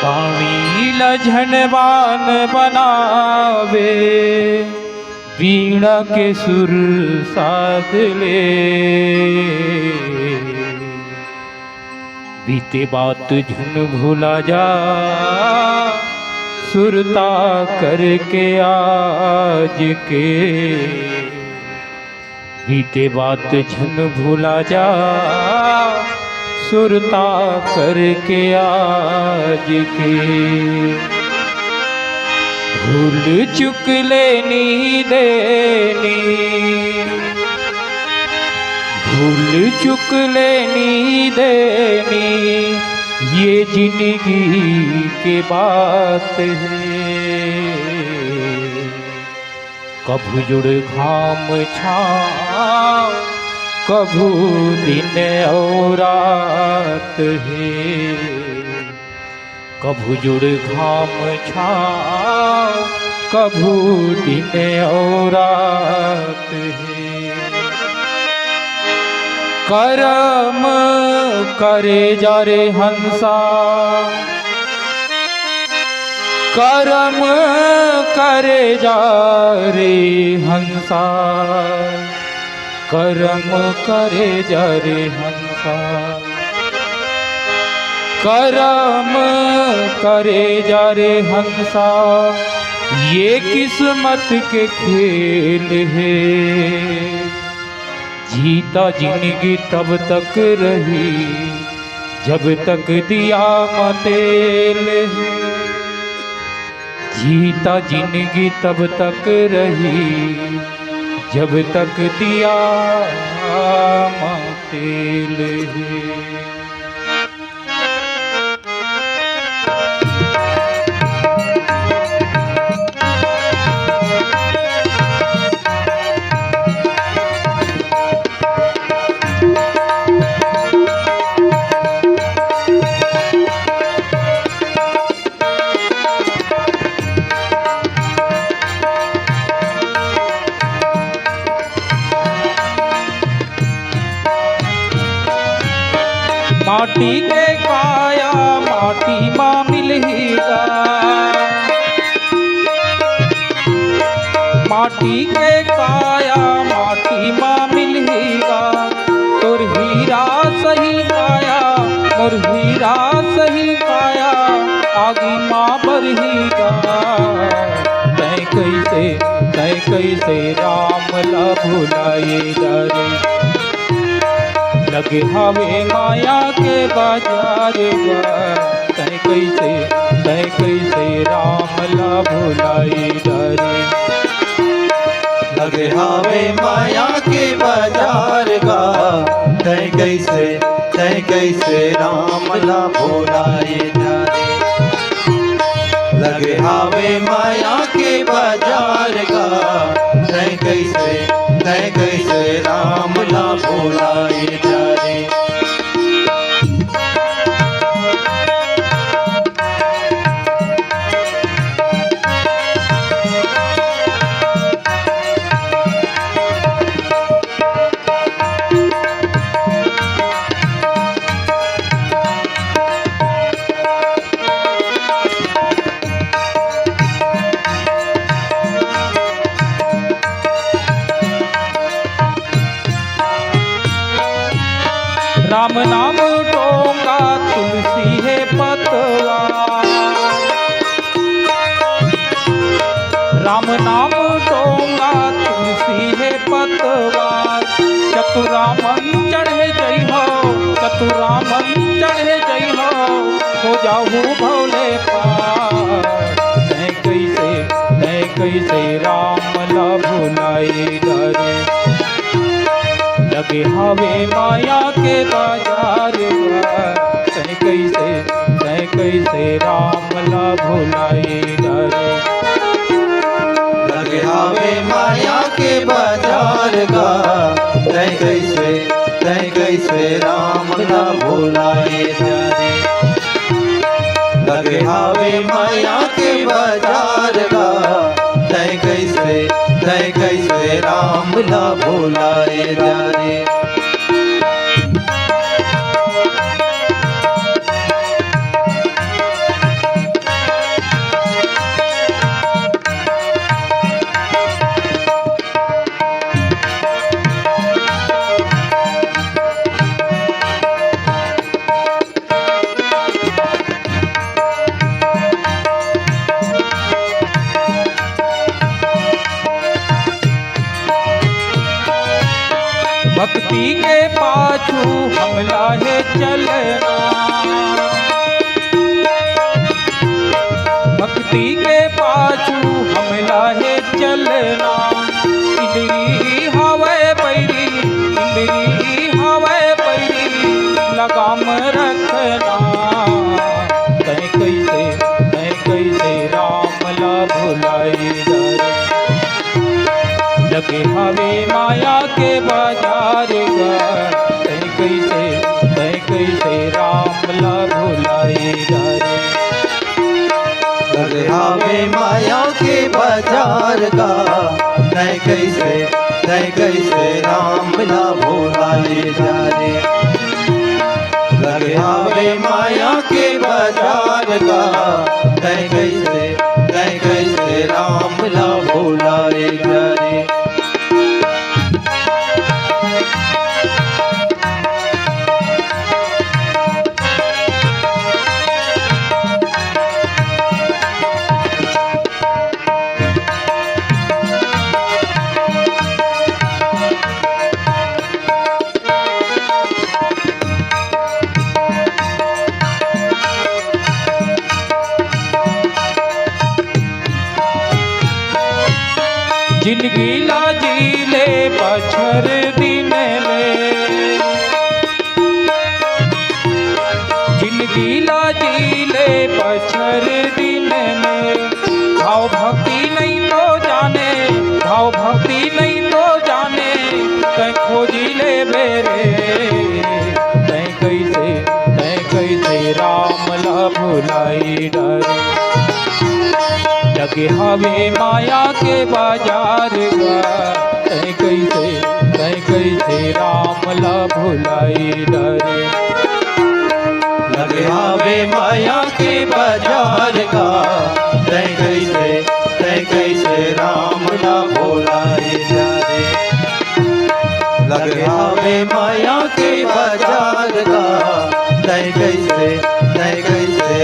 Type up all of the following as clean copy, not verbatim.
काणी लझनवान बनावे, वीणा के सुर साध ले। बीते बात झुन भूला जा, सुरता करके आज के। बीते बात झुन भूला जा, सुरता करके आज के। भूल चुक लेनी देनी, भूल चुक लेनी देनी, ये जिंदगी के बात है। कभू जुड़ घाम छाँव, कभू दिन और रात है। कभू जुड़ घाम छाँव, कभू दिन और रात है। करम करे जा रे हंसा, करम करे जा रे हंसा, करम करे जा रे हंसा। करम करे जा रे हंसा, ये किस्मत के खेल है। जीता जिंदगी तब तक रही, जब तक दिया तेल है। जीता जिंदगी तब तक रही, जब तक दिया तेल है। माटी के काया माटी माँ मिलहीगा, माटी के काया माटी माँ मिलहीगा। तोर हीरा सही काया, मोर हीरा सही काया, आगी माँ बरहीगा। तै कैसे राम ला भुलाए डरे, लगे हवे माया के बाजार बा। तै कैसे राम ला भुलाए डरे, लगे हवे माया के बाजार गा। तै कैसे राम ला भुलाए डरे, लगे हवे माया के बाजार गा। तै कैसे राम ला भुलाए डरे। राम नाम टोंगा तुलसी है पतवा, राम नाम टोंगा तुलसी है पतवा। चतुरामन चढ़े जई हो, चतुरामन चढ़े जई हो जाहू भोले पार। तै कैसे राम ला भुलाए डरे, लगे हवे माया के बाजार बा। तै कैसे राम ला भुलाए डरे, लगे हवे माया के बाजार गा। तै कैसे राम ला भुलाए डरे, लगे हवे माया के बाजार गा। तै कैसे राम ला भुलाए डरे। भक्ति के पाछू हमला है चलना, भक्ति के पाछू हमला है चलना। इंद्री हवे पैरी, इंद्री हवे पैरी लगाम रखना। तय कैसे राम ला भुलाई डरे, लगे हवे माया के बाजार का। तय कैसे राम ला भुलाई डरे, लगे हवे माया के बाजार का। तय कैसे राम ला भुलाए जा रे, लगे हवे माया के बाजार का। तय कैसे राम ला भुलाए जा रे। जिंदगी ला जी ले बछर दिन में, जिंदगी ला जी ले बछर दिन में। भाव भक्ति नहीं तो जाने, भाव भक्ति नहीं तो जाने। तय खोजी ले बेरे, तय कैसे राम ला भुलाई डरे, लगे हवे माया के बाजार का। तय कैसे राम ला भुलाई डरे, लगे हवे माया के बाजार का। तय कैसे राम ला भुलाए जा रे, लगे हवे माया के बाजार का। तय कैसे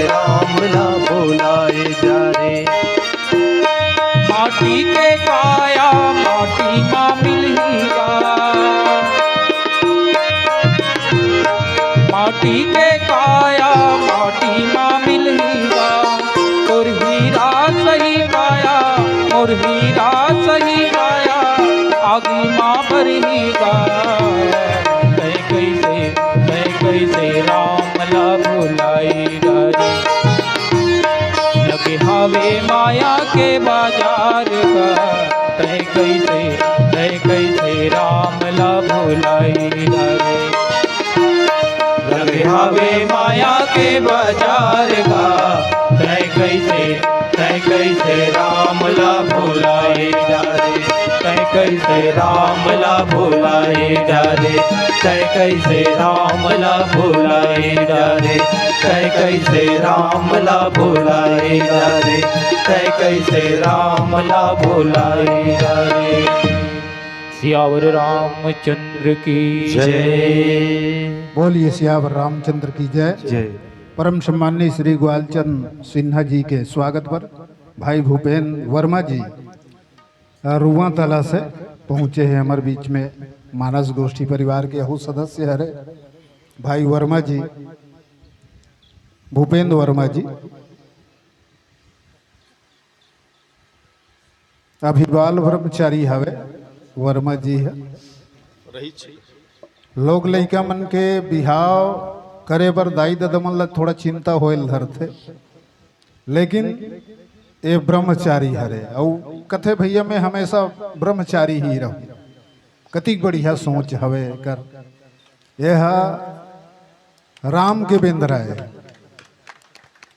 राम ला भुलाए जा रे। माटी के काया माटी माँ मिलहीगा, माटी के काया माटी माँ मिलहीगा। और हीरा सही पाया, और हीरा सही पाया आगी माँ भरहीगा। तय कैसे राम ला भुलाई डरे, लगे हवे माया के बाजार का। तय कैसे राम ला भुलाई डरे, लगे हवे माया के बाजार का। तय कैसे राम ला भुलाए जा रे, तय कैसे राम ला भुलाए जा रे। तय कैसे राम ला भुलाए जा रे, तय कैसे राम ला भुलाए जा रे। तय कैसे राम ला भुलाए जा रे। सियावर रामचंद्र की जय। बोलिए सियावर रामचंद्र की जय। जय। परम सम्माननीय श्री ग्वालचंद सिन्हा जी के स्वागत पर भाई भूपेंद्र वर्मा जी रुआ तला से पहुँचे हैं हमारे बीच में। मानस गोष्ठी परिवार के अहू सदस्य हरे भाई वर्मा जी, भूपेंद्र वर्मा जी अभी बाल ब्रह्मचारी हवे वर्मा जी है। लोग लइका मन के बिहाव करे बर दाई दादा मन ला थोड़ा चिंता होल धरथे, लेकिन ये ब्रह्मचारी हरे और कथे भैया मैं हमेशा ब्रह्मचारी ही रहूं। कति बढ़िया सोच हवे कर। यह राम के बेंद्रा है,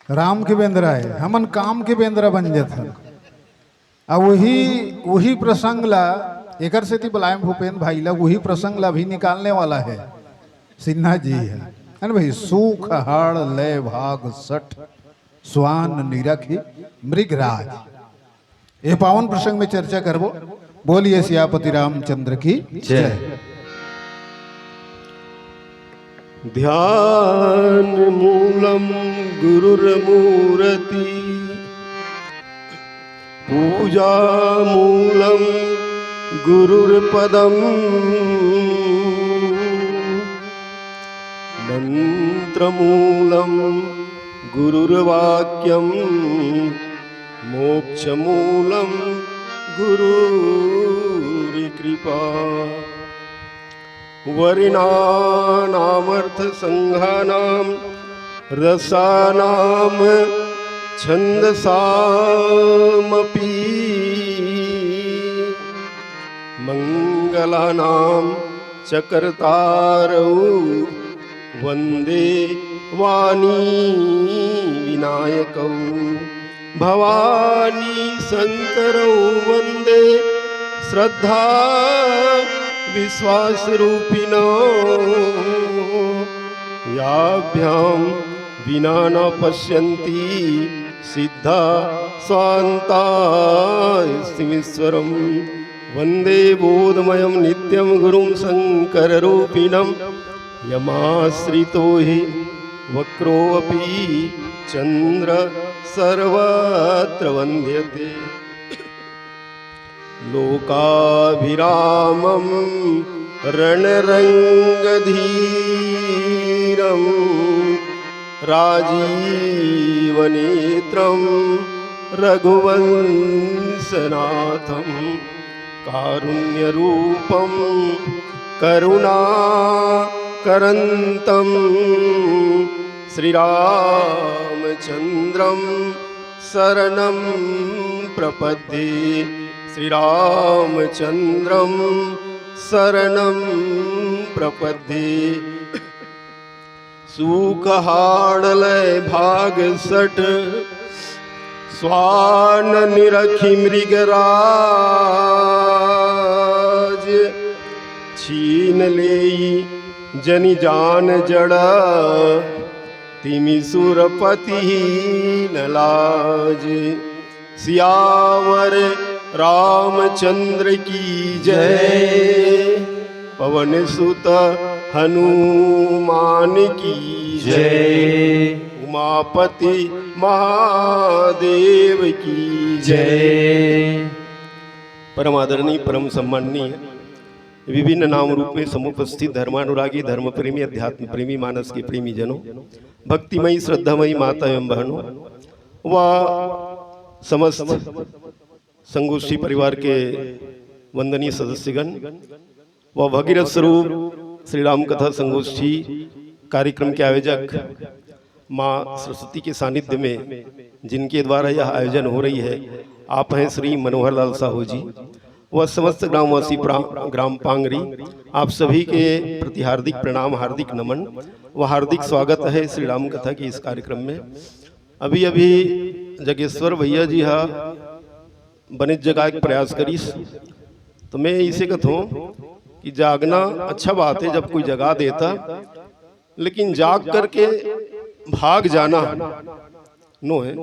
राम के बेंद्रा है, हमन काम के बेंद्रा बन जाते। अब वही प्रसंग ला एकर से बुलाए भूपेंद्र भाई ला, वही प्रसंग ला भी निकालने वाला है सिन्हा जी है ना भाई। सुख हाड़ ले भाग सठ स्वान निरखी मृगराज, ये पावन प्रसंग में चर्चा करबो। बोलिए सियापति रामचंद्र की जय। ध्यान मूलम गुरुर्मूर्ति, पूजा मूलम गुरुर्पदम, मंत्रमूलं गुरुर्वाक्यं मोक्षमूलं गुरुर्कृपा वर्णानामर्थसंघानां रसानां छन्दसामपि मंगलानां चकर्तारौ वन्दे वाणी विनायकौ भवानी शंकरौ वन्दे श्रद्धा विश्वासरूपिणौ याभ्यां विना न पश्यन्ति सिद्धा स्वान्तास्तिमीश्वरम् वन्दे बोधमयं नित्यं गुरुं शङ्कररूपिणं यमाश्रितो हि वक्रोऽपि चन्द्र सर्वत्र वन्द्यते लोकाभिरामं रणरङ्गधीरं राजीवनेत्रं रघुवंशनाथं कारुण्यरूपं करुणाकरन्तं श्रीरामचन्द्रं शरणं प्रपद्ये श्रीरामचन्द्रं शरणं प्रपद्ये सुखहाडलय भाग सठ स्वान निरखी मृगराज छीन लेई जनि जान जड़ा तिमि सुरपति न लाज सियावर रामचंद्र की जय पवन सुत हनुमान की जय उमापति महादेव की जय। परम आदरणीय परम सम्माननीय विभिन्न नाम रूप में समुपस्थित धर्मानुरागी धर्म प्रेमी अध्यात्म प्रेमी मानस के प्रेमी जनों भक्तिमयी श्रद्धामयी माता एवं बहनों व समस्त संगोष्ठी परिवार के वंदनीय सदस्यगण व भगीरथ स्वरूप श्री राम कथा संगोष्ठी कार्यक्रम के आयोजक माँ सरस्वती के सानिध्य में जिनके द्वारा यह आयोजन हो रही है आप हैं श्री मनोहर लाल साहू जी व समस्त ग्रामवासी ग्राम पांगरी आप सभी के प्रति हार्दिक प्रणाम हार्दिक नमन व हार्दिक स्वागत है श्री राम कथा के इस कार्यक्रम में। अभी अभी जगेश्वर भैया जी हाँ बनित जगा के प्रयास करी तो मैं इसे कहूँ कि जागना अच्छा बात है जब कोई जगा देता, लेकिन जाग करके भाग जाना नो है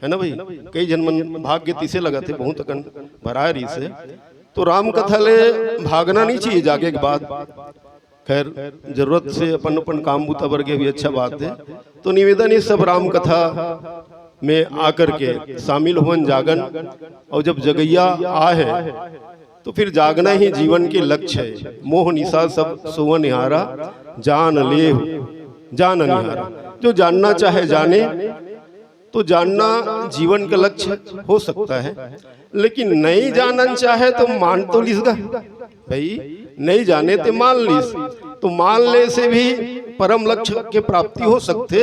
ना भाई। कई जन्म भाग के तीसे लगा थे बहुत अकन भराए रही से तो राम कथा ले भागना नहीं चाहिए जागे के बाद। खैर जरूरत से अपन अपन काम बूता वर्गे भी अच्छा बात है। तो निवेदन है सब राम कथा में आकर के शामिल हुवन जागन और जब जगैया आ है तो फिर जागना ही जीवन के लक्ष्य है। मोह निशा सब सोवन निहारा जान ले जान निहारा। जो जानना चाहे जाने तो जानना जीवन का लक्ष्य हो सकता है, लेकिन नहीं जानना चाहे तो मान तो लीसगा भाई। नहीं जाने तो मान लीस तो मान ले से भी परम लक्ष्य के प्राप्ति हो सकते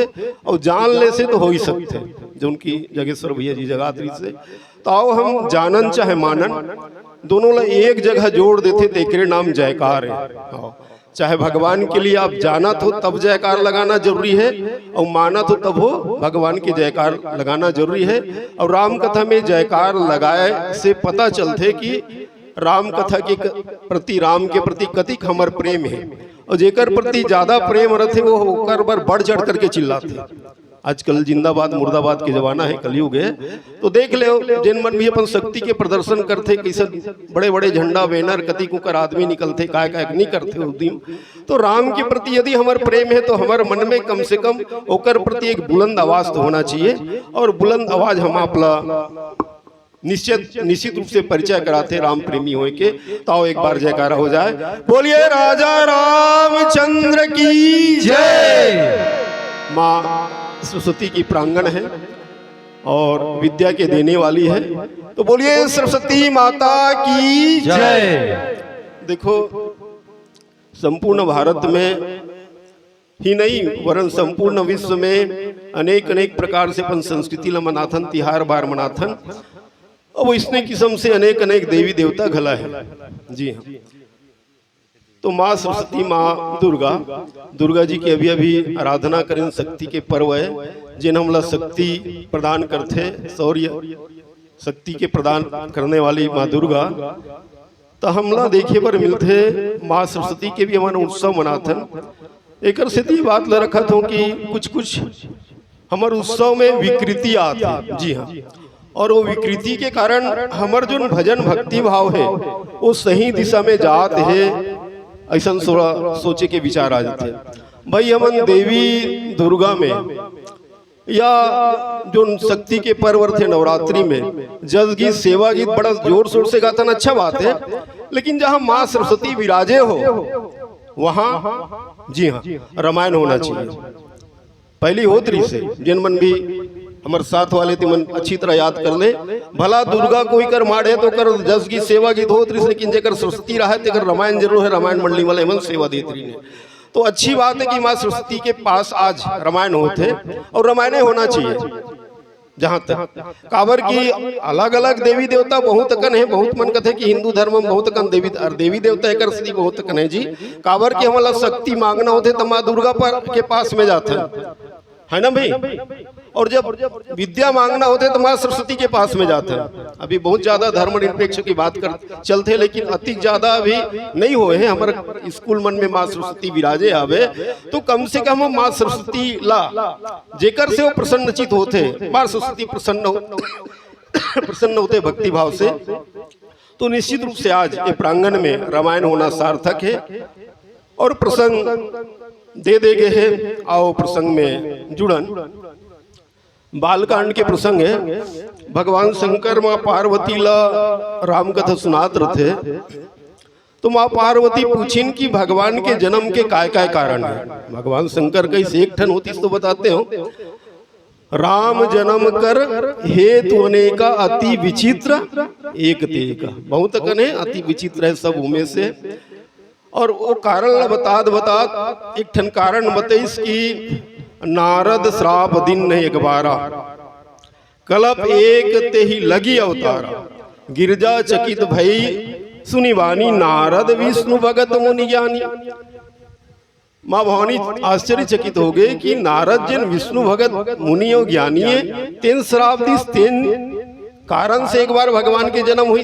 और जान ले से तो हो ही सकते जो उनकी जगेश्वर भैया जी जगात्री से। तो आओ हम जानन चाहे मानन दोनों ला एक जगह जोड़ देते तेकरे नाम जयकार है। चाहे भगवान के लिए आप जाना तो तब जयकार लगाना जरूरी है और माना तो तब हो भगवान की जयकार लगाना जरूरी है। और राम कथा में जयकार लगाए से पता चलते कि राम कथा के प्रति राम के प्रति कतिक हमर प्रेम है और जेकर प्रति ज्यादा प्रेम रहते वो होकर बर बढ़ चढ़ करके चिल्लाते। आजकल जिंदाबाद मुर्दाबाद के जमाना है, कलयुग है। तो देख ले जिन मन भी अपन शक्ति के प्रदर्शन करते कैसे बड़े बड़े झंडा बैनर कति कुकर आदमी निकलते काय काय नहीं करते उद्यम। तो राम के प्रति यदि हमार प्रेम है तो हमारे मन में कम से कम ओकर प्रति एक बुलंद आवाज तो होना चाहिए। और बुलंद आवाज हम अपना निश्चित रूप से परिचय कराते राम प्रेमी होए के। तो एक बार जयकारा हो जाए। बोलिए राजा रामचंद्र की जय। माँ सरस्वती की प्रांगण है और विद्या के देने वाली है। तो बोलिए सरस्वती माता की जय। देखो संपूर्ण भारत में ही नहीं वरन संपूर्ण विश्व में अनेक अनेक प्रकार से अपन संस्कृति ला मनाथन, तिहार बार मनाथन, और इसने किस्म से अनेक अनेक देवी देवता घला है। जी हाँ, तो माँ सरस्वती, माँ दुर्गा जी की अभी अभी आराधना करें। शक्ति के पर्व है जिन हमला शक्ति प्रदान करते, शौर्य शक्ति के प्रदान करने वाली माँ दुर्गा। तो हमला देखे पर मिलते माँ सरस्वती के भी हमारा उत्सव मनाथन। एक से बात ल रखा था कि कुछ हमारे उत्सव में विकृति आती। जी हाँ, और वो विकृति के कारण हमार जो भजन भक्ति भाव है वो सही दिशा में जात है, ऐसा थोड़ा सोचे के विचार आ जाते। भाई हमन देवी दुर्गा में या जो शक्ति के पर्व थे नवरात्रि में जज गीत सेवा गीत बड़ा जोर शोर से गाता, अच्छा बात है। लेकिन जहाँ माँ सरस्वती विराजे हो वहाँ जी हाँ रामायण होना चाहिए। पहली होत्री से जिन मन भी हमारे साथ वाले थे मन अच्छी तरह याद कर ले। भला दुर्गा कोई कर मारे तो कर जस की सेवा गीत होत्री से, लेकिन जेकर सरस्वती रहा तेकर रामायण जरूर है। रामायण मंडली वाले मन सेवा देती ने, तो अच्छी बात है कि माँ सरस्वती के पास आज रामायण होते और रामायण होना चाहिए। जहाँ तक काबर की अलग अलग देवी देवता बहुत कन है, बहुत मन कथे कि हिंदू धर्म में बहुत कन देवी देवता एक श्री बहुत कन है जी। काबर की हमारा शक्ति मांगना होते तो माँ दुर्गा पर के पास में जाते है ना भाई, और जब विद्या मांगना होते तो माँ सरस्वती के पास में जाते हैं। अभी बहुत ज्यादा धर्म निरपेक्ष की बात कर चलते, लेकिन अति ज्यादा अभी नहीं हुए हैं। हमारे स्कूल मन में माँ सरस्वती विराजे आवे तो कम से कम माँ सरस्वती ला जेकर से वो प्रसन्नचित होते, माँ सरस्वती प्रसन्न होते भक्ति भाव से। तो निश्चित रूप से आज ये प्रांगण में रामायण होना सार्थक है और प्रसंग दे गए हैं। आओ प्रसंग में जुड़न बालकांड के प्रसंग है। भगवान शंकर माँ पार्वती ला राम कथा सुनात रहे, तो माँ पार्वती पूछिन कि भगवान के जन्म के काय काय कारण है। भगवान शंकर कई से एक ठन होती तो बताते हो। राम जन्म कर हेतु अनेका अति विचित्र एक तेका, बहुत कने अति विचित्र है सब उमे से। और वो कारण बता एक ठन कारण बताइस कि नारद श्राप दिन एक बारा, कलप एक ते ही लगी अवतारा, गिरजा चकित भई सुनी वाणी, नारद विष्णु भगत मुनि ज्ञानी। माँ भवानी आश्चर्यचकित हो गए कि नारद जिन विष्णु भगत मुनि और ज्ञानी है, तेन श्राप दिस तेन कारण से एक बार भगवान के जन्म हुई।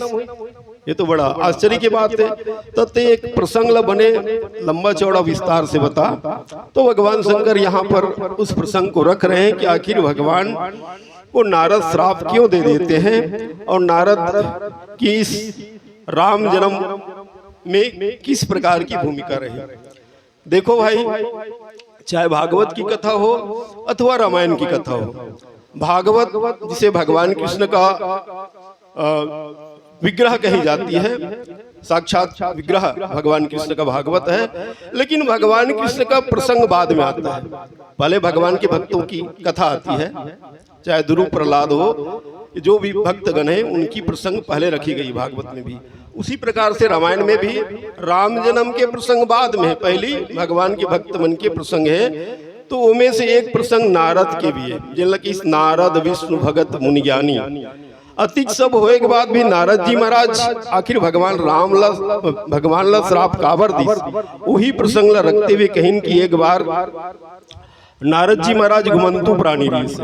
ये तो बड़ा आश्चर्य की बात है। तब एक प्रसंग ला बने लंबा चौड़ा विस्तार से बता, तो भगवान शंकर यहाँ पर उस प्रसंग को रख रहे हैं कि आखिर भगवान को नारद श्राप क्यों दे देते हैं और नारद की इस राम जन्म में किस प्रकार की भूमिका रही। देखो भाई, चाहे भागवत की कथा हो अथवा रामायण की कथा हो, भागवत जिसे भगवान कृष्ण का विग्रह कही जाती है, साक्षात विग्रह भगवान कृष्ण का भागवत है। लेकिन भगवान कृष्ण का प्रसंग बाद में आता है, पहले भगवान के भक्तों की कथा आती है। चाहे ध्रुव प्रहलाद हो, जो भी भक्तगण है उनकी प्रसंग पहले रखी गई भागवत में भी। उसी प्रकार से रामायण में भी राम जन्म के प्रसंग बाद में, पहली भगवान के भक्त मन के प्रसंग है। तो उनमें से एक प्रसंग नारद के भी है, जिनकी नारद विष्णु भगत मुनि ज्ञानी। अतिक सब होए के बाद भी नारद जी महाराज आखिर भगवान ला श्राप काबर दी, वही प्रसंग ला रखते हुए कहीं कि एक बार नारद जी महाराज घुमंतु प्राणी से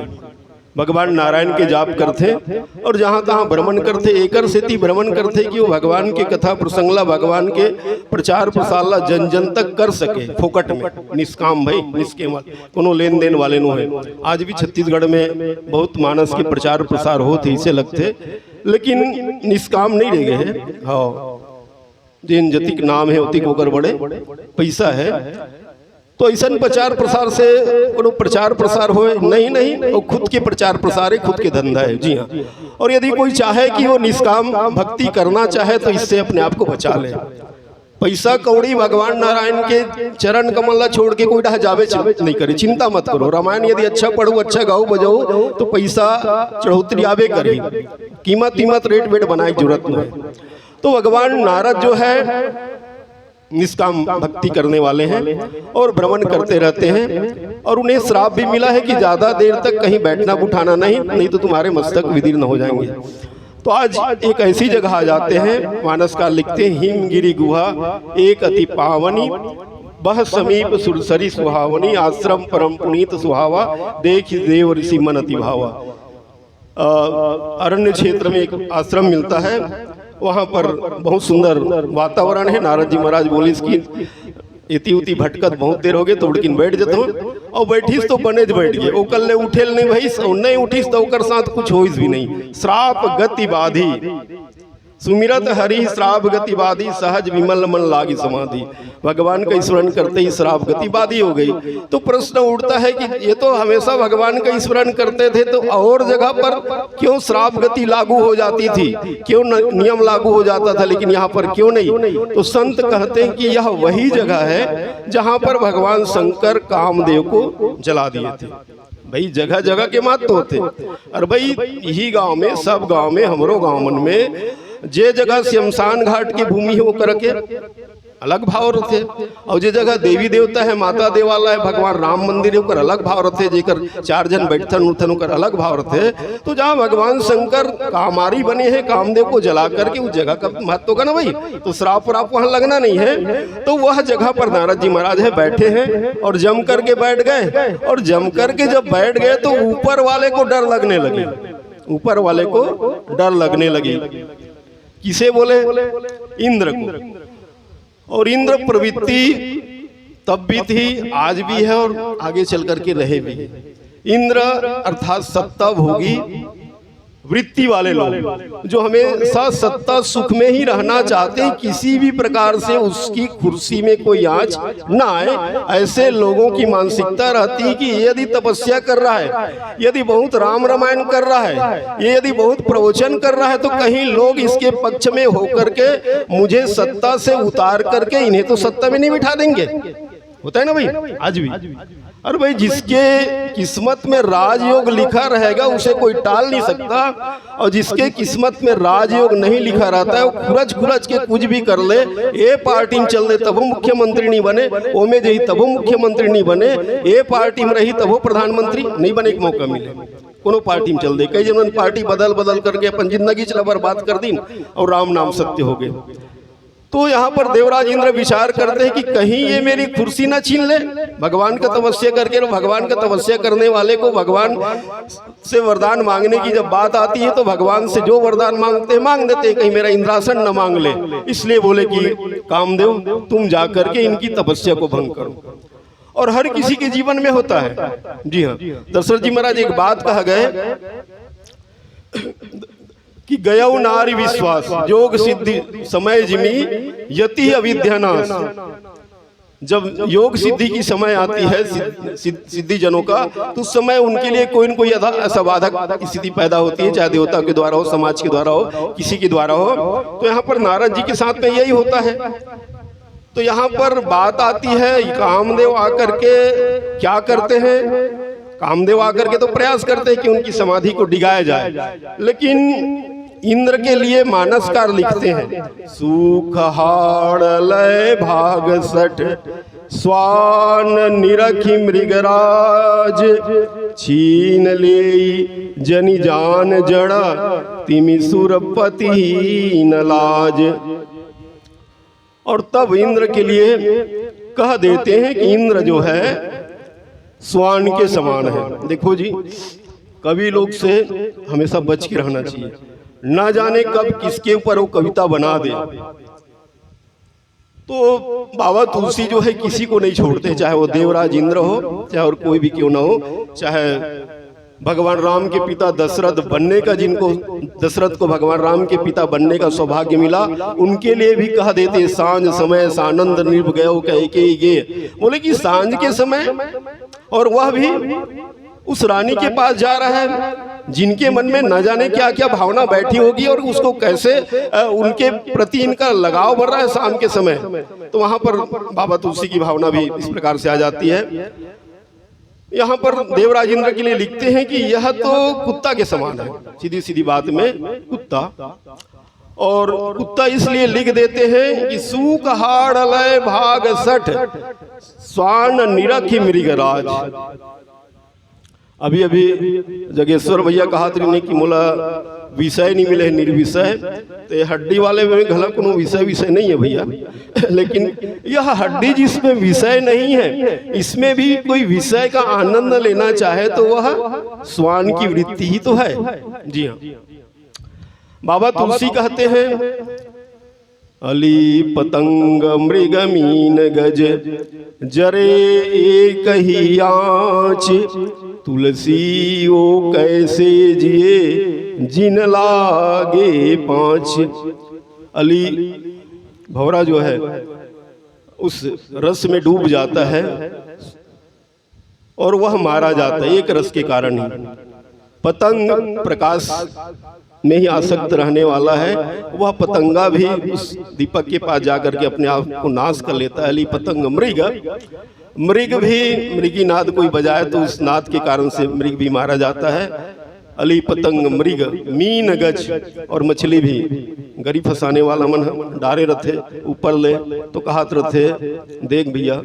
भगवान नारायण के जाप करते और जहाँ तहाँ भ्रमण करते, एकर सेती भ्रमण करते कि वो भगवान के कथा प्रसंगला भगवान के प्रचार प्रसार ला जन जन तक कर सके, फोकट में, निष्काम भाई, निष्केम, कोनो लेन देन वाले नो है। आज भी छत्तीसगढ़ में बहुत मानस के प्रचार प्रसार होते इसे लगते, लेकिन निष्काम नहीं रह गए हैं। हाँ, जिन जतिक नाम है उतिक होकर बड़े पैसा है। तो ऐसा प्रचार प्रसार से कोनो प्रचार प्रसार हो नहीं, और खुद के प्रचार प्रसार है, खुद के धंधा है। जी हाँ, और यदि कोई चाहे कि वो निष्काम भक्ति करना चाहे तो इससे अपने आप को बचा ले। पैसा कौड़ी भगवान नारायण के चरण कमल छोड़ के कोई जावे नहीं करे, चिंता मत करो। रामायण यदि अच्छा पढ़ो, अच्छा गाओ बजाओ तो पैसा चढ़ोतरी आवे करी, कीमत रेट वेट बनाए जरूरत नहीं। तो भगवान नारद जो है निष्काम भक्ति करने वाले हैं और भ्रमण करते रहते हैं, और उन्हें श्राप भी मिला है कि ज्यादा देर तक कहीं बैठना उठाना नहीं तो तुम्हारे मस्तक विदीर्ण हो जाएंगे। तो आज एक ऐसी जगह आ जाते हैं, मानसकार लिखते हैं, हिमगिरी गुहा एक अति पावनी, बह समीप सुरसरी सुहावनी, आश्रम परम पुनीत सुहावा, देख देव ऋषि मन अति भावा। अरण्य क्षेत्र में एक आश्रम मिलता है, वहाँ पर बहुत सुंदर वातावरण है। नारद जी महाराज बोले इसकी इति उति भटकत बहुत देर हो गए तो उड़किन बैठ जाते हो, और बैठीस तो बने बैठ गए, ओ कल उठेल नहीं भाई, नहीं उठीस तो ओकर साथ कुछ होइस भी नहीं। श्राप गति बाधी सुमिरत हरि, श्राप गति बाधी, सहज विमल मन लागी समाधि। भगवान का स्मरण करते ही श्राप गति बाधी हो गई। तो प्रश्न उठता है कि ये तो हमेशा भगवान का स्मरण करते थे, तो और जगह पर क्यों श्राप गति लागू हो जाती थी, क्यों नियम लागू हो जाता था, लेकिन यहाँ पर क्यों नहीं? तो संत कहते हैं कि यह वही जगह है जहाँ पर भगवान शंकर कामदेव को जला दिए थे। भाई जगह जगह के महत्व होते, और भाई यही गांव में, सब गांव में, हमरो गांव में जे जगह शमशान घाट की भूमि है वो करके अलग भाव रखे, और जे जगह देवी देवता है, माता देवालय है, भगवान राम मंदिर है, ओकर अलग भाव रखे, जेकर 4 जन बैठन उठन ओकर अलग भाव रखे। तो जहाँ भगवान शंकर कामारी बने हैं, कामदेव को जला करके उस जगह का महत्व का ना भाई, तो श्राप व्राप वहाँ लगना नहीं है। तो वह जगह पर नारद जी महाराज है बैठे हैं और जम करके बैठ गए, और जम करके जब बैठ गए तो ऊपर वाले को डर लगने लगी, ऊपर वाले को डर लगने लगी। किसे बोले? इंद्र को। और इंद्र प्रवृत्ति तब भी थी, आज भी है, और आगे चल करके रहे भी। इंद्र अर्थात सत्ता भोगी वृत्ति वाले लोग जो हमेशा सत्ता सुख में ही रहना चाहते हैं, किसी भी प्रकार से उसकी कुर्सी में कोई आंच ना आए, ऐसे लोगों की मानसिकता रहती है कि यदि तपस्या कर रहा है, यदि बहुत राम रामायण कर रहा है, ये यदि बहुत प्रवचन कर रहा है, तो कहीं लोग इसके पक्ष में होकर के मुझे सत्ता से उतार करके इन्हें तो सत्ता में नहीं बिठा देंगे। होता है ना भाई आज भी। अरे भाई जिसके किस्मत में राजयोग लिखा रहेगा उसे कोई टाल नहीं सकता, और जिसके किस्मत में राजयोग नहीं लिखा रहता है वो खुरच के कुछ भी कर ले, ये पार्टी में चल दे तब वो मुख्यमंत्री नहीं बने, वो में जही तब वो मुख्यमंत्री नहीं बने, ये पार्टी में रही तब वो प्रधानमंत्री नहीं बने के मौका मिले, कोनो पार्टी में चल दे। कई जन पार्टी बदल करके अपन जिंदगी चला बर्बाद कर दी और राम नाम सत्य हो गए। तो यहाँ पर देवराज इंद्र विचार करते हैं कि कहीं ये मेरी कुर्सी ना छीन ले। भगवान का तपस्या करके, भगवान का तपस्या करने वाले को भगवान से वरदान मांगने की जब बात आती है तो भगवान से जो वरदान मांगते हैं मांग देते हैं, कहीं मेरा इंद्रासन न मांग ले। इसलिए बोले कि कामदेव तुम जा करके इनकी तपस्या को भंग करो। और हर किसी के जीवन में होता है। जी हाँ, दशरथ जी महाराज एक बात कहा गए कि गयो नारी विश्वास योग सिद्धि समय जिमी यति अविद्यानाश। जब योग सिद्धि की समय आती है सिद्धि जनों का, तो उस समय उनके लिए कोई न कोई ऐसा बाधक स्थिति पैदा होती है, चाहे देवता के द्वारा हो, समाज के द्वारा हो, किसी के द्वारा हो। तो यहाँ पर नारद जी के साथ में यही होता है। तो यहाँ पर बात आती है, कामदेव आकर के क्या करते हैं? कामदेव आकर के तो प्रयास करते हैं कि उनकी समाधि को डिगाया जाए, लेकिन इंद्र के लिए मानसकार लिखते हैं, सुख हाड़ लय भाग सठ स्वान निरखी मृगराज छीन ले जनि जान जड़ा तिमि सुरपति न लाज। और तब इंद्र के लिए कह देते हैं कि इंद्र जो है स्वान के समान है। देखो जी, कवि लोग से हमेशा बच के रहना चाहिए, ना जाने कब किसके ऊपर वो कविता बना दे। तो बाबा तुलसी जो है किसी को नहीं छोड़ते, चाहे वो देवराज इंद्र हो, चाहे और कोई भी क्यों ना हो, चाहे भगवान राम के पिता दशरथ बनने का, जिनको दशरथ को भगवान राम के पिता बनने का सौभाग्य मिला, उनके लिए भी कह देते सांझ समय सानंद निर्भ गयो कह के गे। बोले कि सांझ के समय, और वह भी उस रानी के पास जा रहा है, जिनके मन में न जाने क्या क्या भावना बैठी होगी और उसको कैसे उनके प्रति इनका लगाव बढ़ रहा है शाम के समय, तो वहां पर बाबा तुलसी की भावना भी इस प्रकार से आ जाती है। यहाँ पर देवराज इंद्र के लिए लिखते हैं कि यह तो कुत्ता के समान है, सीधी सीधी बात में कुत्ता। और कुत्ता इसलिए लिख देते हैं कि सूक हाड़ लय भाग सठ स्वान निरखि मृगराज। अभी अभी जगेश्वर भैया कहा ने कि मोला विषय नहीं मिले, निर्विषय। तो हड्डी वाले में घला कोनो विषय नहीं है भैया, लेकिन यह हड्डी जिसमें विषय नहीं है, इसमें भी कोई विषय का आनंद लेना चाहे तो वह स्वान की वृत्ति ही तो है। जी हाँ, बाबा तुलसी कहते हैं अली पतंग मृग मीन गज जरे एक ही आँच, तुलसी ओ कैसे जिए जिन लागे पाँच। अली भौरा जो है उस रस में डूब जाता है और वह मारा जाता है एक रस के कारण ही। पतंग प्रकाश में ही आसक्त रहने वाला है, वह पतंगा भी उस दीपक के पास जाकर के अपने आप को नाश कर लेता है। अली पतंग मृग भी मृगी नाद कोई बजाए तो उस नाद के कारण से मृग भी मारा जाता है। अली पतंग मृग मीन गज, और मछली भी गरी फंसाने वाला मन डारे रथे ऊपर ले तो कहत रथे देख भैया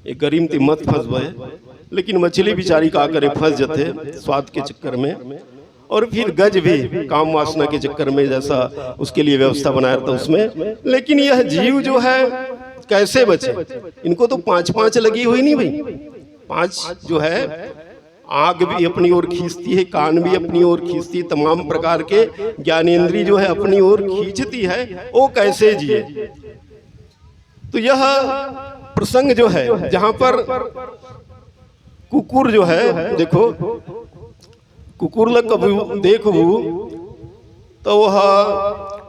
ये गरीम ती मत फंस भय, लेकिन मछली बेचारी का करे फंस जाते स्वाद के चक्कर में। और फिर गज भी काम वासना के चक्कर में जैसा उसके लिए व्यवस्था बनाया था उसमें। लेकिन यह जीव जो है कैसे बचे, इनको तो पांच लगी हुई नहीं भाई। पांच जो है आग भी अपनी ओर खींचती है, कान भी अपनी ओर खींचती है, तमाम प्रकार के ज्ञानेंद्री जो है अपनी ओर खींचती है, वो कैसे जिए। तो यह प्रसंग जो है जहां पर कुकुर जो है, देखो कुकुर लग कभी देखू तो वह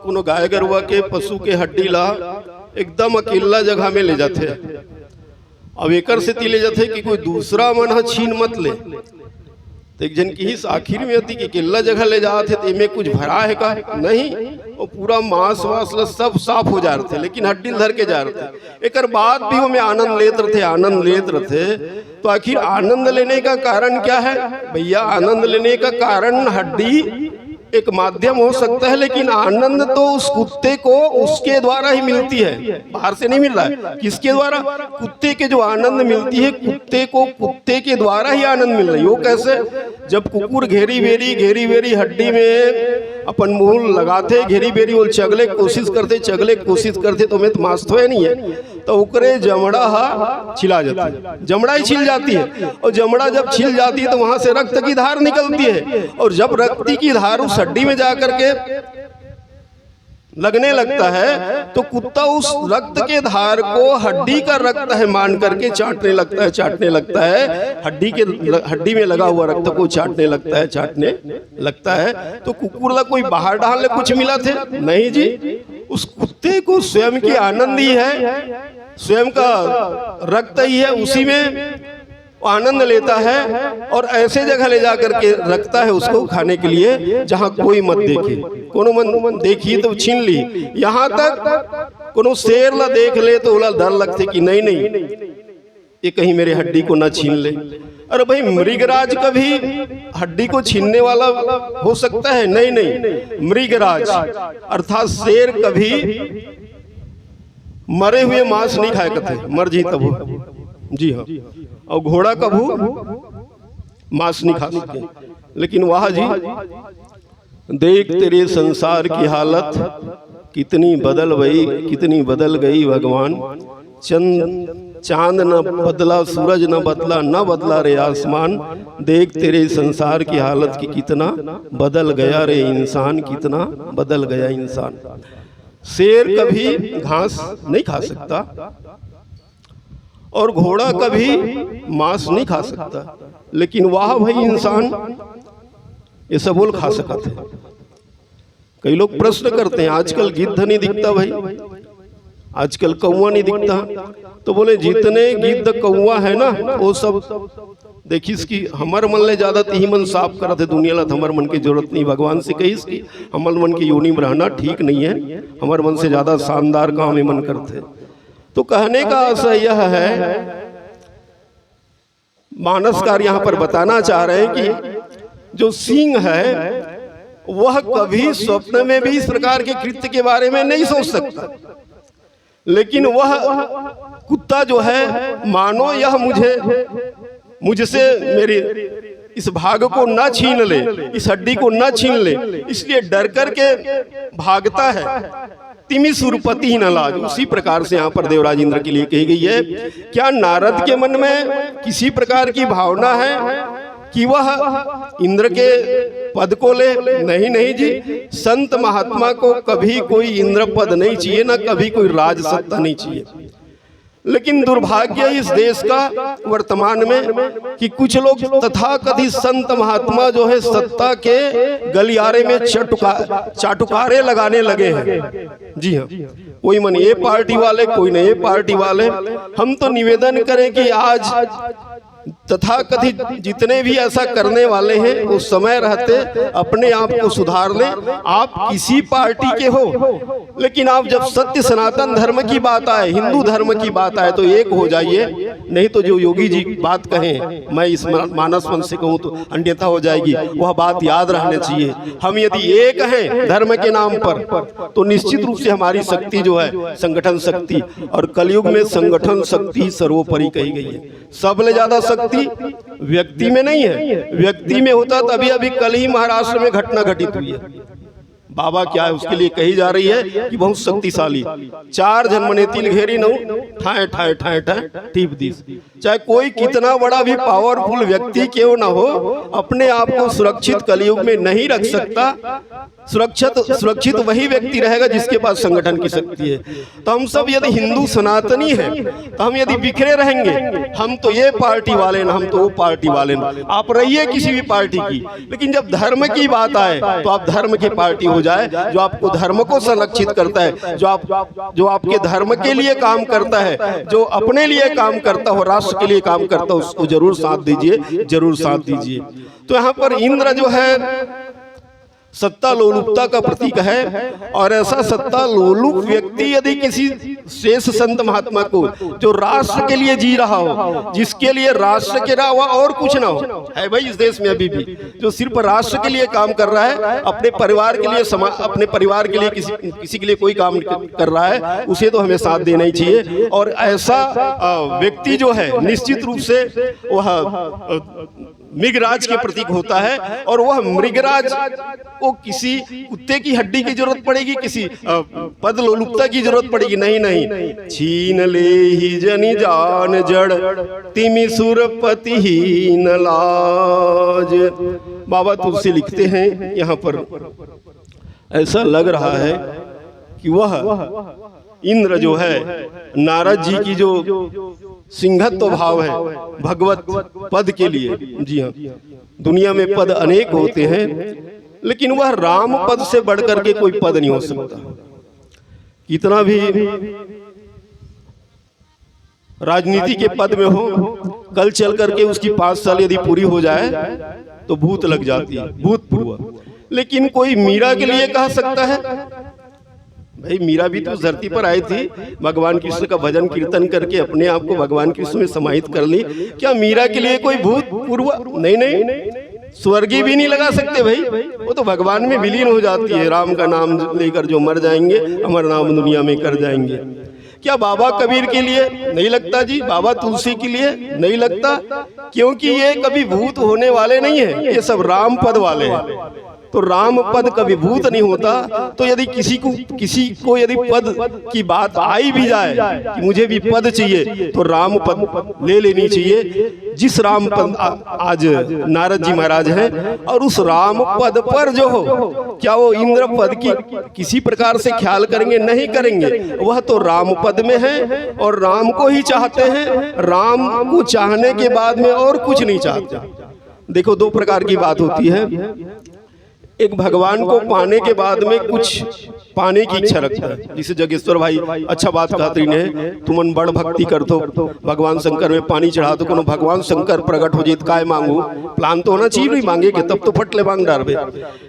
कोनो गाय गरुआ के पशु के हड्डी ला एकदम अकेला जगह में ले जाते। अब एकर से ले जाते कि कोई दूसरा मन छीन मत ले। तो एक जन की ही आखिर में होती कि अकेला जगह ले जाते तो इनमें कुछ भरा है का नहीं, वो पूरा मांस वास सब साफ हो जा रहे थे, लेकिन हड्डी धर के जा रहे थे। एक बात भी हमें आनंद लेते रहे। तो आखिर आनंद लेने का कारण क्या है भैया? आनंद लेने का कारण हड्डी एक माध्यम हो सकता है, लेकिन आनंद तो उस कुत्ते को उसके द्वारा ही मिलती है, बाहर से नहीं मिल रहा है। किसके द्वारा? कुत्ते के जो आनंद मिलती है, कुत्ते को कुत्ते के द्वारा ही आनंद मिल रही है। वो कैसे? जब कुकुर घेरी बेरी हड्डी में अपन मुंह लगाते, घेरी बेरी वो चगले कोशिश करते तो मैं तो मांस तो है नहीं है, तो उकरे जमड़ा छिला जाता है, जमड़ा ही छिल जाती है। और जमड़ा जब छिल जाती है तो वहां से रक्त की धार निकलती है, और जब रक्त की धार उस हड्डी में जाकर के लगने लगता है तो कुत्ता उस रक्त के धार को हड्डी का रक्त है मान करके चाटने लगता है, हड्डी में लगा हुआ रक्त को चाटने लगता है। तो कुकुर ला कोई बाहर डालने कुछ मिला थे नहीं जी, उस कुत्ते को स्वयं की आनंद ही है, स्वयं का रक्त ही है, उसी में आनंद लेता है और ऐसे जगह ले जाकर के रखता है उसको खाने के लिए जहां कोई मत देखे। कोनो मन देखी तो छीन ली, यहाँ तक कोनो शेर ला देख ले तो ओला डर लगते कि नहीं ये कहीं मेरे हड्डी को ना छीन ले। अरे भाई मृगराज कभी हड्डी को छीनने वाला हो सकता है? नहीं। मृगराज अर्थात शेर कभी मरे हुए मांस नहीं खाए करते, मर जी तब। जी हाँ, और घोड़ा कभू मांस नहीं खा सकते। लेकिन वाह जी, देख तेरे संसार की हालत कितनी बदल गई भगवान। चांद न बदला, सूरज न बदला रे आसमान। देख तेरे संसार की हालत की कितना बदल गया रे इंसान, कितना बदल गया इंसान। शेर कभी घास नहीं खा सकता और घोड़ा कभी मांस नहीं खा सकता, लेकिन वाह भाई इंसान ये सब बोल खा सकते हैं। कई लोग प्रश्न करते हैं आजकल गिद्ध नहीं दिखता भाई, आजकल कौवा नहीं दिखता, तो बोले जितने गिद्ध कौवा है ना वो सब देखी इसकी हमर मन ले ज्यादा ही मन साफ करत है दुनिया ला, हमर मन की जरूरत नहीं। भगवान से कही इसकी हमर मन की योनि में रहना ठीक नहीं है, हमर मन से ज्यादा शानदार काम में मन करते। तो कहने का आशय यह है, मानसकार यहाँ पर बताना चाह रहे हैं कि जो सिंह है वह कभी स्वप्न में भी इस प्रकार के कृत्य के बारे में नहीं सोच सकता, लेकिन वह कुत्ता जो है मानो यह मुझसे मेरे इस भाग को न छीन ले, इस हड्डी को न छीन ले, इसलिए डर करके भागता है। तिमि सुरपति न लाज, उसी प्रकार से यहाँ पर देवराज इंद्र के लिए कही गई है। क्या नारद के मन में किसी प्रकार की भावना है कि वह इंद्र के पद को ले? नहीं जी, संत महात्मा को कभी कोई इंद्र पद नहीं चाहिए, ना कभी कोई राज सत्ता नहीं चाहिए। लेकिन दुर्भाग्य इस देश का वर्तमान में कि कुछ लोग तथाकथित संत महात्मा जो है सत्ता के गलियारे में चाटुकारे लगाने लगे हैं। जी हाँ, कोई मन ये पार्टी वाले, कोई नहीं ये पार्टी वाले। हम तो निवेदन करें कि आज तथाकथित जितने भी ऐसा करने वाले हैं वो समय रहते अपने आप को सुधार लें। आप किसी पार्टी के हो, लेकिन आप जब सत्य सनातन धर्म की बात आए, हिंदू धर्म की बात आए तो एक हो जाइए। नहीं तो जो योगी जी बात कहें, मैं इस मानस मन से कहूँ तो अन्यथा हो जाएगी, वह बात याद रहना चाहिए। हम यदि एक हैं धर्म के नाम पर तो निश्चित रूप से हमारी शक्ति जो है संगठन शक्ति, और कलयुग में संगठन शक्ति सर्वोपरि कही गई है। सबले ज्यादा शक्ति व्यक्ति में नहीं है, व्यक्ति में होता तभी अभी कल ही महाराष्ट्र में घटना घटित हुई है। बाबा क्या है उसके लिए कही जा रही है कि बहुत शक्तिशाली, 4 जन्मने तिल घेरी नौ ठाए ठाए ठाए ठाए टीप दीस। चाहे कोई कितना बड़ा भी पावरफुल व्यक्ति क्यों ना हो, अपने आप को सुरक्षित कलयुग में नहीं रख सकता। सुरक्षित वही व्यक्ति रहेगा जिसके पास संगठन की शक्ति है। तो हम सब यदि हिंदू सनातनी हैं तो हम यदि बिखरे रहेंगे, हम तो ये पार्टी वाले ना, हम तो वो पार्टी वाले ना। आप रहिए किसी भी पार्टी की, लेकिन जब धर्म की बात आए तो आप धर्म की पार्टी हो जाए, जो आपको धर्म को संरक्षित करता है, जो आपके धर्म के लिए काम करता है, जो अपने लिए काम करता हो, राष्ट्र के लिए काम करता हो, उसको जरूर साथ दीजिए, जरूर साथ दीजिए। तो यहाँ पर इंद्र जो है सत्ता लोलुपता का प्रतीक है, और ऐसा सत्ता लोलुप व्यक्ति यदि किसी शेष संत महात्मा को जो राष्ट्र के लिए जी रहा हो, जिसके लिए राष्ट्र के अलावा और कुछ ना हो, है भाई इस देश में अभी भी जो सिर्फ राष्ट्र के लिए काम कर रहा है, अपने परिवार के लिए अपने परिवार के लिए किसी के लिए कोई काम कर रहा है, उसे तो हमें साथ देना ही चाहिए। और ऐसा व्यक्ति जो है निश्चित रूप से वह मृगराज के प्रतीक होता है, और वह मृगराज को किसी कुत्ते की हड्डी की जरूरत पड़ेगी, किसी पद लोलुपता की जरूरत पड़ेगी? नहीं। छीन ले ही जनी जान जड़, तिमि सुरपति ही न लाज। बाबा तुलसी लिखते हैं यहाँ पर, ऐसा लग रहा है कि वह इंद्र जो है नारद जी की जो सिंहत्व भाव है भगवत पद के लिए। जी हाँ, दुनिया में पद अनेक होते हैं, लेकिन वह राम पद से बढ़कर के कोई पद नहीं हो सकता। कितना भी राजनीति के पद में हो, कल चल करके उसकी 5 साल यदि पूरी हो जाए तो भूत लग जाती है, भूतपूर्व। लेकिन कोई मीरा के लिए कह सकता है? भाई मीरा भी तो धरती पर आई थी, भगवान कृष्ण का भजन कीर्तन करके अपने आप को भगवान कृष्ण में समाहित कर ली। क्या मीरा के लिए कोई भूत पूर्व? नहीं, स्वर्गीय भी नहीं लगा सकते भाई, वो तो भगवान में विलीन हो जाती है। राम का नाम लेकर जो मर जाएंगे, अमर नाम दुनिया में कर जाएंगे। क्या बाबा कबीर के लिए नहीं लगता जी? बाबा तुलसी के लिए नहीं लगता? क्योंकि ये कभी भूत होने वाले नहीं है, ये सब राम पद वाले हैं। तो राम पद कभी भूत नहीं होता। तो यदि किसी को यदि पद की बात आई भी जाए कि मुझे भी पद चाहिए, तो राम पद ले लेनी चाहिए। जिस राम पद आज नारद जी महाराज हैं, और उस राम पद पर जो हो, क्या वो इंद्र पद की किसी प्रकार से ख्याल करेंगे? नहीं करेंगे। वह तो राम पद में है और राम को ही चाहते हैं। राम को चाहने के बाद में और कुछ नहीं चाहते। देखो, 2 प्रकार की बात होती है। एक भगवान को पाने के बाद में कुछ पाने की इच्छा रखता है। जिसे जगेश्वर भाई अच्छा बात कहती ने, तुमन बड़ भक्ति कर दो, भगवान शंकर में पानी चढ़ा दो, कोनो भगवान शंकर प्रकट हो जीत काय मांगू, प्लान तो होना चाहिए, नहीं मांगे के तब तो फटले मांग डालबे।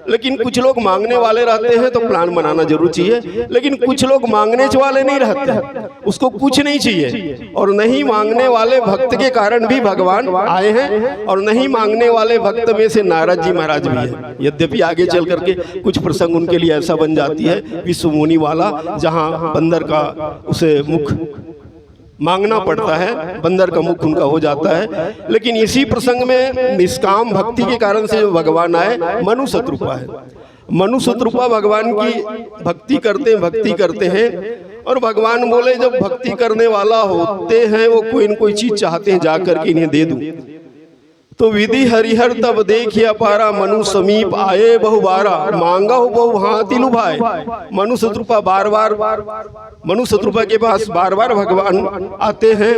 लेकिन कुछ लोग मांगने वाले रहते हैं तो प्लान बनाना जरूर चाहिए, लेकिन कुछ लोग मांगने वाले नहीं रहते, उसको कुछ नहीं चाहिए। और नहीं मांगने वाले भक्त के कारण भी भगवान आए हैं, और नहीं मांगने वाले भक्त में से नारद जी महाराज भी है। यद्यपि आगे चल करके कुछ प्रसंग उनके लिए ऐसा बन जाती है विश्व मुनि वाला, जहां बंदर का उसे मुख मांगना पड़ता है, बंदर का मुख उनका हो जाता है। लेकिन इसी प्रसंग में निष्काम भक्ति के कारण से जो भगवान आए, मनु शत्रुपा है। मनु शत्रुपा भगवान की भक्ति करते हैं और भगवान बोले जब भक्ति करने वाला होते हैं वो कोई न कोई चीज चाहते हैं जाकर के इन्हें दे दूं। तो विधि हरिहर तब देखिए अपारा, मनु समीप आए बहुबारा, मांगा हो बहु हाथी लुभाए। मनु शत्रुपा मनु शत्रुपा के पास बार बार भगवान आते हैं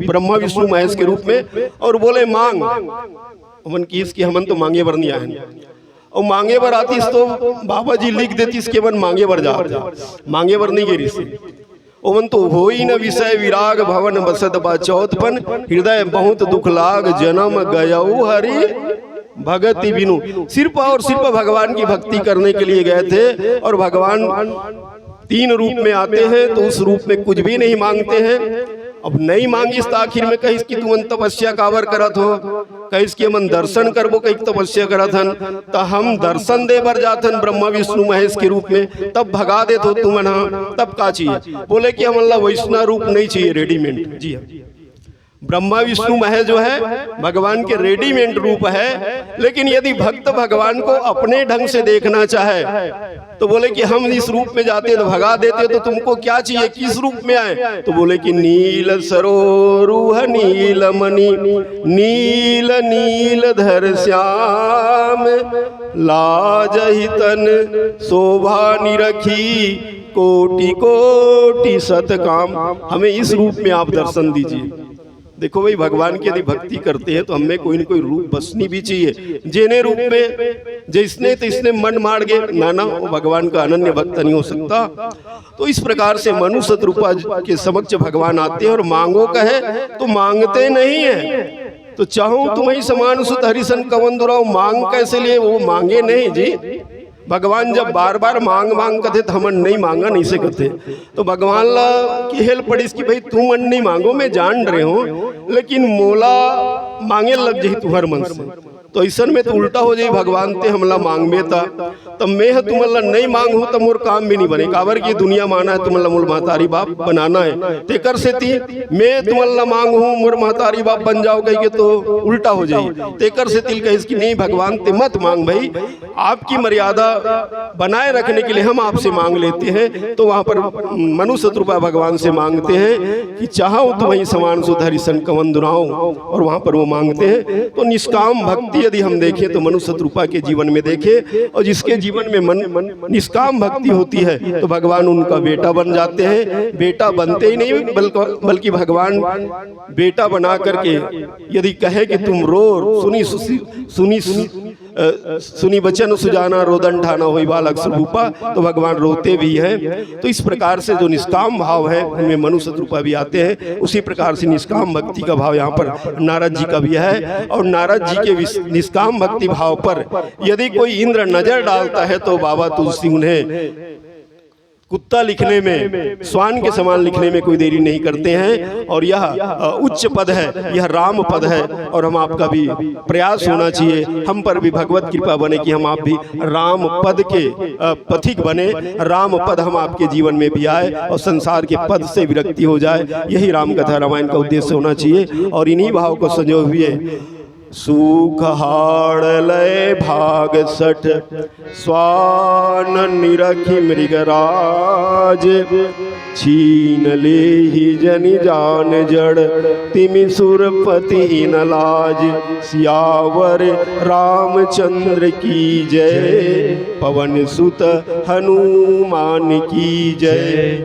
ब्रह्मा विष्णु महेश के रूप में, और बोले मांग। हमन की इसकी हमन तो मांगे बर नहीं आए, और मांगे बर आती तो बाबा जी लिख देती इसके मन मांगे बर जा, मांगे बर नहीं गिरी से ओमन तो होई न विषय विराग, भवन बसत बा चौथपन, हृदय बहुत दुख लाग, जन्म गयऊ हरि भगति बिनु। सिर्फ और सिर्फ भगवान की भक्ति करने के लिए गए थे, और भगवान 3 रूप में आते हैं तो उस रूप में कुछ भी नहीं मांगते हैं। अब नहीं मांगिस तो आखिर में कहिस कि तुमन तपस्या कावर करत हो, कहिस कि हमन दर्शन करबो, कहीं तपस्या करत हन, तो हम दर्शन दे बर जाथन ब्रह्मा विष्णु महेश के रूप में, तब भगा देत हो तुमन। तब का चाहिए? बोले कि हमन ला वैष्णव रूप नहीं चाहिए, रेडीमेड। जी हाँ, ब्रह्मा विष्णु महेश जो है भगवान के रेडीमेड रूप है। लेकिन यदि भक्त भगवान को अपने ढंग से देखना चाहे तो बोले कि हम इस रूप में जाते तो भगा देते, तो तुमको क्या चाहिए, किस रूप में आए? तो बोले कि नील सरोरुह नील मणि, नील नील धर श्याम, लाजहि तन शोभा निरखी, कोटि कोटि सतकाम। हमें इस रूप में आप दर्शन दीजिए। देखो भाई, भगवान की यदि भक्ति करते हैं तो हमें कोई न कोई रूप बसनी भी चाहिए। जेने रूप में जिसने तो इसने मन मार गए, नाना वो भगवान का अनन्य भक्त नहीं हो सकता। तो इस प्रकार से मनु शत्रुपा के समक्ष भगवान आते हैं और मांगो कहे तो मांगते नहीं है। तो चाहूं तुम्हें समान सुत हरिसन कवन दुराओ, मांग कैसे लिए? वो मांगे नहीं जी। भगवान जब बार बार मांग कहते तो हमन नहीं मांगा नहीं से कहते, तो भगवान ला की हेल्प पड़ी कि भाई तुम मन नहीं मांगो, मैं जान रहे हो, लेकिन मोला मांगे लग जाही तुम्हार मन से। तो ऐसा में तो उल्टा हो जाए, भगवान ते हमला मांगबे तब मैं तुमला नहीं मांगू तो मोर काम भी नहीं बने। काबर की दुनिया माना है तुमला मोर महतारी बाप बनाना है, तेकर से ती मैं तुमला मांगू मोर महतारी बाप बन जाओ कह के तो उल्टा हो जाए। तेकर से तिल कहिस कि नहीं भगवान ते मत मांग भाई, आपकी मर्यादा बनाए रखने के लिए हम आपसे मांग लेते हैं। तो वहां पर मनु शत्रुपा भगवान से मांगते हैं कि चाहो तो वही समान सुध हरिसन कवन दुराओ, और वहां पर वो मांगते हैं। तो निष्काम भक्ति यदि हम देखें तो मनु शत्रुपा के जीवन में देखें, और जिसके जीवन में निष्काम भक्ति होती है तो भगवान उनका बेटा बन जाते हैं। बेटा बनते ही नहीं बल्कि भगवान बेटा बना करके यदि कहे कि तुम रो सुनी बचन सुजाना रोदन ठाना होई बालक स्वरूपा, तो भगवान रोते भी हैं। तो इस प्रकार से जो निष्काम भाव है उनमें मनु शत्रुपा भी आते हैं। उसी प्रकार से निष्काम भक्ति का भाव यहाँ पर नारद जी का भी है। और नारद जी के निष्काम भक्ति भाव पर यदि कोई इंद्र नजर डालता है तो बाबा तुलसी उन्हें कुत्ता लिखने में, स्वान के समान लिखने में कोई देरी नहीं करते हैं। और यह उच्च पद है, यह राम पद है, और हम आपका भी प्रयास होना चाहिए, हम पर भी भगवत कृपा बने कि हम आप भी राम पद के पथिक बने, राम पद हम आपके जीवन में भी आए और संसार के पद से विरक्ति हो जाए। यही राम कथा रामायण का उद्देश्य होना चाहिए। और इन्हीं भाव को संजो हुए सुख हाड़ लय भाग सठ, स्वान निरखी मृगराज, छीन ले ही जनि जान जड़, तिमि सुरपति न लाज। सियावर रामचंद्र की जय, पवन सुत हनुमान की जय।